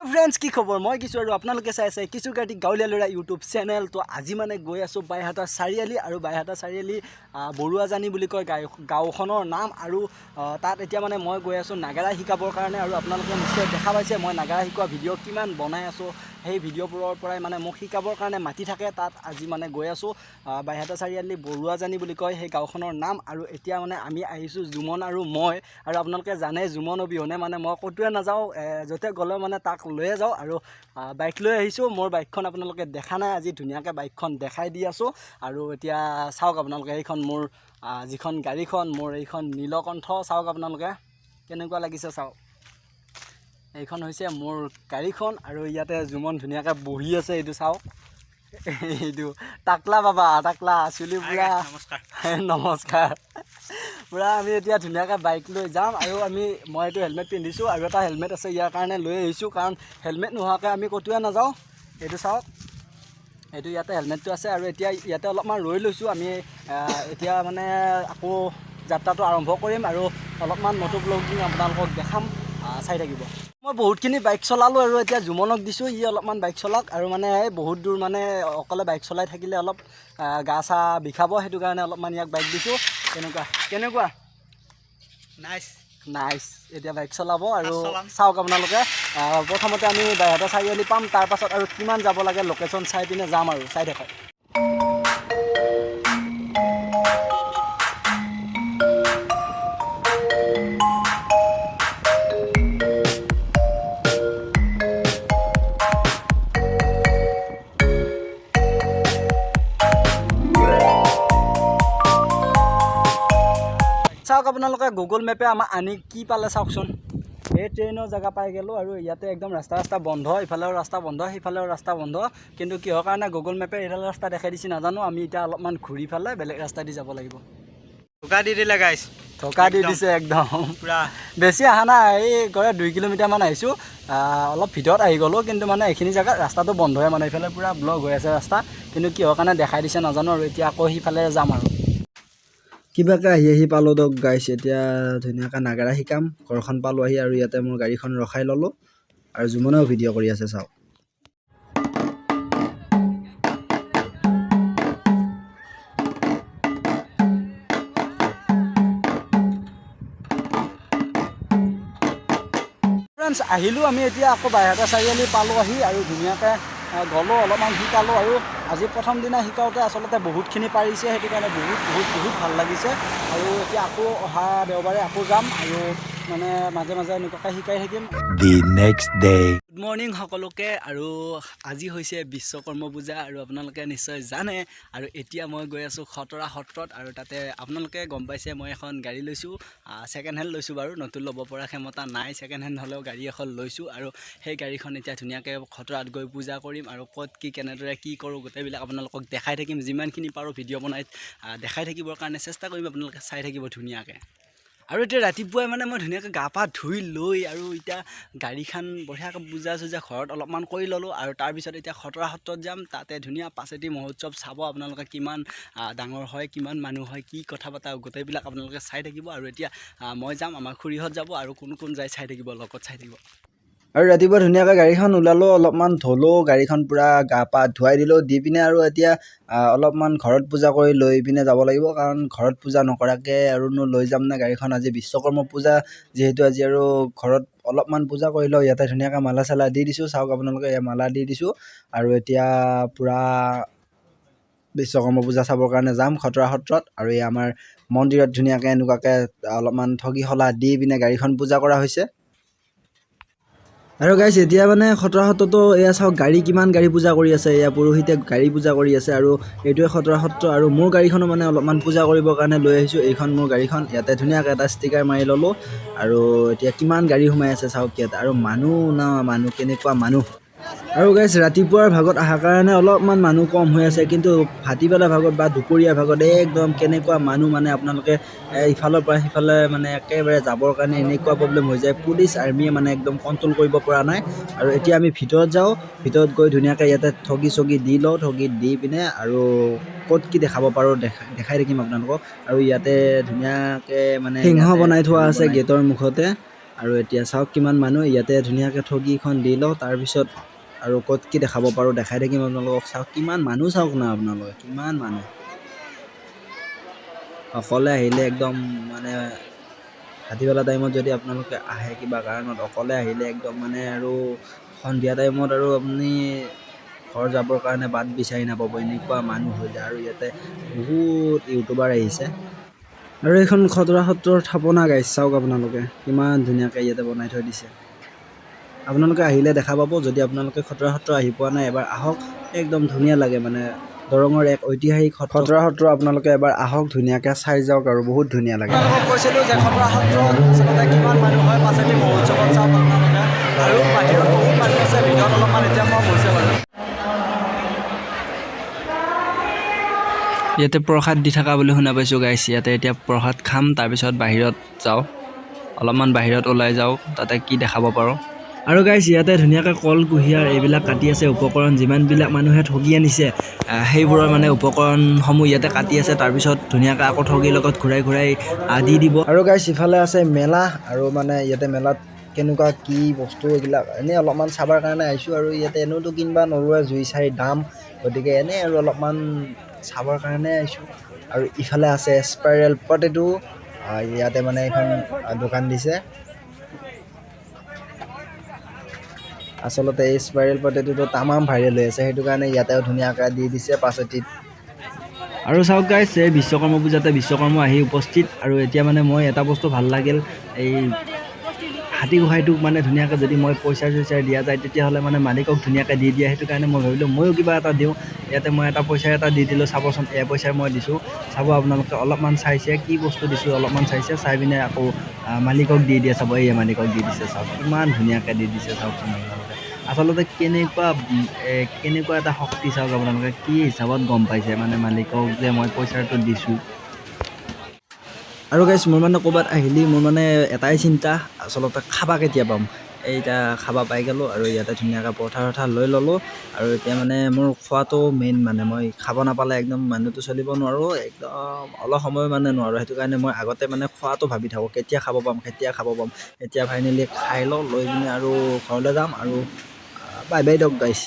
Friends की खबर मैं किशोर और आपनालोके चाइ आछे किशोर कार्तिक गाँवलीया लड़ा यूट्यूब चेनेल। तो आज माने गई आसो बाईहाटा चारिआली और बाईहाटा चारिआली बरुवाजानी बुली कय गाँवखনৰ नाम और तात एतिया माने मैं गई आसो नागारा शिकाबर कारणे और आपनालोके निश्चय देखा पाइছে मैं नागारा शिकोৱা भिडिओ किमान बनाई आसो সেই ভিডিঅ'বোৰৰ পৰাই মানে মোক শিকাবৰ কাৰণে মাতি থাকে। তাত আজি মানে গৈ আছোঁ বাইহাটা চাৰিআলি বৰুৱাজানী বুলি কয় সেই গাঁওখনৰ নাম। আৰু এতিয়া মানে আমি আহিছোঁ জুমন আৰু মই, আৰু আপোনালোকে জানে জুমন অবিহনে মানে মই ক'তোৱে নাযাওঁ, য'তে গ'লে মানে তাক লৈয়ে যাওঁ। আৰু বাইক লৈ আহিছোঁ, মোৰ বাইকখন আপোনালোকে দেখা নাই, আজি ধুনীয়াকৈ বাইকখন দেখাই দি আছোঁ। আৰু এতিয়া চাওক আপোনালোকে এইখন মোৰ যিখন গাড়ীখন, মোৰ এইখন নীলকণ্ঠ, চাওক আপোনালোকে কেনেকুৱা লাগিছে চাওক। এইখন হৈছে মোৰ গাড়ীখন আৰু ইয়াতে জুমন ধুনীয়াকৈ বহি আছে, এইটো চাওক, এইটো টাকলা বাবা, টাকলা চুলি পুৰা নমস্কাৰ পুৰা। আমি এতিয়া ধুনীয়াকৈ বাইক লৈ যাম আৰু মই এইটো হেলমেট পিন্ধিছোঁ আৰু এটা হেলমেট আছে, ইয়াৰ কাৰণে লৈ আহিছোঁ, কাৰণ হেলমেট নোহোৱাকৈ আমি ক'তোৱে নাযাওঁ। এইটো চাওক, এইটো ইয়াতে হেলমেটটো আছে। আৰু এতিয়া ইয়াতে অলপমান ৰৈ লৈছোঁ আমি, এতিয়া মানে আকৌ যাত্ৰাটো আৰম্ভ কৰিম আৰু অলপমান মটো ব্লগিং আপোনালোকক দেখাম, চাই থাকিব। মই বহুতখিনি বাইক চলালোঁ আৰু এতিয়া জুমনক দিছোঁ, ই অলপমান বাইক চলাওক। আৰু মানে বহুত দূৰ মানে অকলে বাইক চলাই থাকিলে অলপ গা চা বিষাব, সেইটো কাৰণে অলপমান ইয়াক বাইক দিছোঁ। কেনেকুৱা নাইচ এতিয়া বাইক চলাব আৰু চাওক আপোনালোকে। প্ৰথমতে আমি বাইহাটা চাৰিআলি পাম, তাৰপাছত আৰু কিমান যাব লাগে লোকেশ্যন চাই পিনে যাম আৰু চাই থাকক। চাওক আপোনালোকে গুগল মেপে আমাক আনি কি পালে চাওকচোন। এই ট্ৰেইনৰ জেগা পাই গ'লোঁ আৰু ইয়াতে একদম ৰাস্তা বন্ধ, ইফালেও ৰাস্তা বন্ধ, সিফালেও ৰাস্তা বন্ধ। কিন্তু কিহৰ কাৰণে গুগল মেপে এইডাল ৰাস্তা দেখাই দিছে নাজানো। আমি এতিয়া অলপমান ঘূৰি পেলাই বেলেগ ৰাস্তা দি যাব লাগিব। ধোকা দি দিলে গাইছ, ধোকা দি দিছে একদম পুৰা। বেছি অহা নাই, এই গড়ে 2 কিলোমিটাৰমান আহিছোঁ, অলপ ভিতৰত আহি গ'লোঁ। কিন্তু মানে এইখিনি জেগাত ৰাস্তাটো বন্ধই, মানে এইফালে পুৰা ব্লক হৈ আছে ৰাস্তা। কিন্তু কিহৰ কাৰণে দেখাই দিছে নাজানো। আৰু এতিয়া আকৌ সিফালে যাম আৰু কিবাকৈ আহি পালোঁ দক গাইছ। এতিয়া ধুনীয়াকৈ নাগাৰা শিকাম, ঘৰখন পালোঁ আহি। আৰু ইয়াতে মোৰ গাড়ীখন ৰখাই ল'লোঁ আৰু জুমনেও ভিডিঅ' কৰি আছে, চাওক। ফ্ৰেণ্ডছ আহিলোঁ আমি এতিয়া আকৌ বাইহাটা চাৰিআলি পালোঁ আহি, আৰু ধুনীয়াকৈ গ'লোঁ, অলপমান শিকালোঁ। আৰু আজি প্ৰথম দিনা শিকাওঁতে আচলতে বহুতখিনি পাৰিছে, সেইটো কাৰণে বহুত ভাল লাগিছে। আৰু এতিয়া আকৌ অহা দেওবাৰে আকৌ যাম আৰু মানে মাজে মাজে এনেকুৱাকৈ শিকাই থাকিম। গুড মৰ্ণিং সকলোকে। আৰু আজি হৈছে বিশ্বকৰ্ম পূজা আৰু আপোনালোকে নিশ্চয় জানে। আৰু এতিয়া মই গৈ আছোঁ খতৰা সত্ৰত, আৰু তাতে আপোনালোকে গম পাইছে মই এখন গাড়ী লৈছোঁ, ছেকেণ্ড হেণ্ড লৈছোঁ বাৰু, নতুন ল'ব পৰা ক্ষমতা নাই, ছেকেণ্ড হেণ্ড হ'লেও গাড়ী এখন লৈছোঁ। আৰু সেই গাড়ীখন এতিয়া ধুনীয়াকৈ খতৰাত গৈ পূজা কৰিম আৰু ক'ত কি কেনেদৰে কি কৰোঁ গোটেইবিলাক আপোনালোকক দেখাই থাকিম। যিমানখিনি পাৰোঁ ভিডিঅ' বনাই দেখাই থাকিবৰ কাৰণে চেষ্টা কৰিম, আপোনালোকে চাই থাকিব ধুনীয়াকৈ। আৰু এতিয়া ৰাতিপুৱাই মানে মই ধুনীয়াকৈ গা পা ধুই লৈ আৰু এতিয়া গাড়ীখন বঢ়িয়াকৈ পূজা চূজা ঘৰত অলপমান কৰি ল'লোঁ। আৰু তাৰপিছত এতিয়া খতৰা সত্ৰত যাম, তাতে ধুনীয়া পাছেতি মহোৎসৱ চাব আপোনালোকে, কিমান ডাঙৰ হয়, কিমান মানুহ হয়, কি কথা পতা, গোটেইবিলাক আপোনালোকে চাই থাকিব। আৰু এতিয়া মই যাম, আমাৰ খুৰীহঁত যাব, আৰু কোন যায় চাই থাকিব, লগত চাই থাকিব। আৰু ৰাতিপুৱা ধুনীয়াকৈ গাড়ীখন ওলালোঁ, অলপমান ধুলোঁ, গাড়ীখন পূৰা গা পা ধুৱাই দিলোঁ, দি পিনে আৰু এতিয়া অলপমান ঘৰত পূজা কৰি লৈ পিনে যাব লাগিব, কাৰণ ঘৰত পূজা নকৰাকৈ আৰুনো লৈ যাম নে গাড়ীখন। আজি বিশ্বকৰ্ম পূজা যিহেতু, আজি আৰু ঘৰত অলপমান পূজা কৰি লওঁ। ইয়াতে ধুনীয়াকৈ মালা চালা দি দিছোঁ, চাওক আপোনালোকে, এয়া মালা দি দিছোঁ। আৰু এতিয়া পূৰা বিশ্বকৰ্ম পূজা চাবৰ কাৰণে যাম খতৰা সত্ৰত। আৰু এই আমাৰ মন্দিৰত ধুনীয়াকৈ এনেকুৱাকৈ অলপমান ঠগি শলা দি পিনে গাড়ীখন পূজা কৰা হৈছে। আৰু গাইছ এতিয়া মানে খতৰা সত্ৰতো এয়া চাওক, কিমান গাড়ী পূজা কৰি আছে, এয়া পুৰোহিতে গাড়ী পূজা কৰি আছে। আৰু এইটোৱে খতৰা সত্ৰ, আৰু মোৰ গাড়ীখনো মানে অলপমান পূজা কৰিবৰ কাৰণে লৈ আহিছোঁ। এইখন মোৰ গাড়ীখন, ইয়াতে ধুনীয়াকৈ এটা ষ্টিকাৰ মাৰি ল'লোঁ। আৰু এতিয়া কিমান গাড়ী সোমাই আছে চাওক ইয়াত, আৰু মানুহ কেনেকুৱা মানুহ। আৰু গাইছ ৰাতিপুৱাৰ ভাগত অহাৰ কাৰণে অলপমান মানুহ কম হৈ আছে, কিন্তু ভাটিবেলা ভাগত বা দুপৰীয়া ভাগত একদম কেনেকুৱা মানুহ, মানে আপোনালোকে ইফালৰ পৰা সিফালে মানে একেবাৰে যাবৰ কাৰণে এনেকুৱা প্ৰব্লেম হৈ যায়। পুলিচ আৰ্মিয়ে মানে একদম কণ্ট্ৰল কৰিব পৰা নাই। আৰু এতিয়া আমি ভিতৰত যাওঁ, ভিতৰত গৈ ধুনীয়াকৈ ইয়াতে ঠগি চগি দি লওঁ, ঠগি দি পিনে আৰু ক'ত কি দেখাব পাৰোঁ দেখাই থাকিম আপোনালোকক। আৰু ইয়াতে ধুনীয়াকৈ মানে সিংহ বনাই থোৱা আছে গেটৰ মুখতে, আৰু এতিয়া চাওক কিমান মানুহ ইয়াতে ধুনীয়াকৈ ঠগীখন দি লওঁ তাৰপিছত আৰু ক'ত কি দেখাব পাৰোঁ দেখাই থাকিম আপোনালোকক চাওক কিমান মানুহ চাওক না আপোনালোকে কিমান মানুহ অকলে আহিলে একদম মানে ভাটিবেলা টাইমত যদি আপোনালোকে আহে কিবা কাৰণত অকলে আহিলে একদম মানে আৰু সন্ধিয়া টাইমত আৰু আপুনি ঘৰ যাবৰ কাৰণে বাট বিচাৰি নাপাব এনেকুৱা মানুহ হৈ যায় আৰু ইয়াতে বহুত ইউটিউবাৰ আহিছে আৰু এইখন খতৰা সত্ৰৰ থাপনা গাইছ চাওক আপোনালোকে কিমান ধুনীয়াকৈ ইয়াতে বনাই থৈ দিছে আপোনালোকে আহিলে দেখা পাব যদি আপোনালোকে খতৰা সত্ৰ আহি পোৱা নাই এবাৰ আহক একদম ধুনীয়া লাগে মানে দৰঙৰ এক ঐতিহাসিক খতৰা সত্ৰ আপোনালোকে এবাৰ আহক ধুনীয়াকৈ চাই যাওক আৰু বহুত ধুনীয়া লাগে আপোনালোকক কৈছিলোঁ যে খতৰা সত্ৰত আচলতে কিমান মানুহ হয় পাছেদি মহোৎসৱত চাওক আপোনালোকে আৰু বাহিৰত বহুত মানুহ আছে ভিতৰত অলপমান এতিয়া কম হৈছে বাৰু ইয়াতে প্ৰসাদ দি থকা বুলি শুনা পাইছোঁ গাইছ ইয়াতে এতিয়া প্ৰসাদ খাম তাৰপিছত বাহিৰত যাওঁ অলপমান বাহিৰত ওলাই যাওঁ তাতে কি দেখাব পাৰোঁ আৰু গাইছ ইয়াতে ধুনীয়াকৈ কল কুঁহিয়াৰ এইবিলাক কাটি আছে উপকৰণ যিমানবিলাক মানুহে ঠগি আনিছে সেইবোৰৰ মানে উপকৰণসমূহ ইয়াতে কাটি আছে তাৰপিছত ধুনীয়াকৈ আকৌ ঠগিৰ লগত ঘূৰাই ঘূৰাই দি দিব আৰু গাইছ ইফালে আছে মেলা আৰু মানে ইয়াতে মেলাত কেনেকুৱা কি বস্তু এইবিলাক এনেই অলপমান চাবৰ কাৰণে আহিছোঁ আৰু ইয়াতে এনেওতো কিনিবা নৰোৱে জুই চাই দাম গতিকে এনেই আৰু অলপমান চাবৰ কাৰণে আহিছোঁ আৰু ইফালে আছে স্পাইৰেল পটেটো ইয়াতে মানে এখন দোকান দিছে আচলতে এই স্পাইৰেল পটেটোটো তামাম ভাইৰেল হৈ আছে সেইটো কাৰণে ইয়াতেও ধুনীয়াকৈ দি দিছে পাচতিত আৰু চাওক গাইছ এই বিশ্বকৰ্মা পূজাতে বিশ্বকৰ্মা আহি উপস্থিত আৰু এতিয়া মানে মই এটা বস্তু ভাল লাগিল এই হাতী গোহাঁইটোক মানে ধুনীয়াকৈ যদি মই পইচা চইচা দিয়া যায় তেতিয়াহ'লে মানে মালিকক ধুনীয়াকৈ দি দিয়ে সেইটো কাৰণে মই ভাবিলোঁ ময়ো কিবা এটা দিওঁ ইয়াতে মই এটা পইচা এটা দি দিলোঁ চাবচোন পইচাই মই দিছোঁ চাব আপোনালোকে অলপমান চাইছে কি বস্তু দিছোঁ অলপমান চাইছে চাই পিনে আকৌ মালিকক দি দিয়ে চাব এই মালিকক দি দিছে চাওক কিমান ধুনীয়াকৈ দি দিছে চাওকচোন আপোনালোকে আচলতে কেনেকুৱা এটা শক্তি চাওক আপোনালোকে কি হিচাপত গম পাইছে মানে মালিকক যে মই পইচাটো দিছোঁ আৰু গাইছ মোৰ মানে ক'ৰবাত আহিলি মোৰ মানে এটাই চিন্তা আচলতে খাবা কেতিয়া পাম এতিয়া খাবা পাই গ'লোঁ আৰু ইয়াতে ধুনীয়াকৈ পৰঠা লৈ ল'লোঁ আৰু এতিয়া মানে মোৰ খোৱাটো মেইন মানে মই খাব নাপালে একদম মানুহটো চলিব নোৱাৰোঁ একদম অলপ সময় মানে নোৱাৰোঁ সেইটো কাৰণে মই আগতে মানে খোৱাটো ভাবি থাকোঁ কেতিয়া খাব পাম এতিয়া ফাইনেলি খাই লওঁ লৈ পিনে আৰু ঘৰলৈ যাম আৰু বাই বাই দিয়ক গাইছ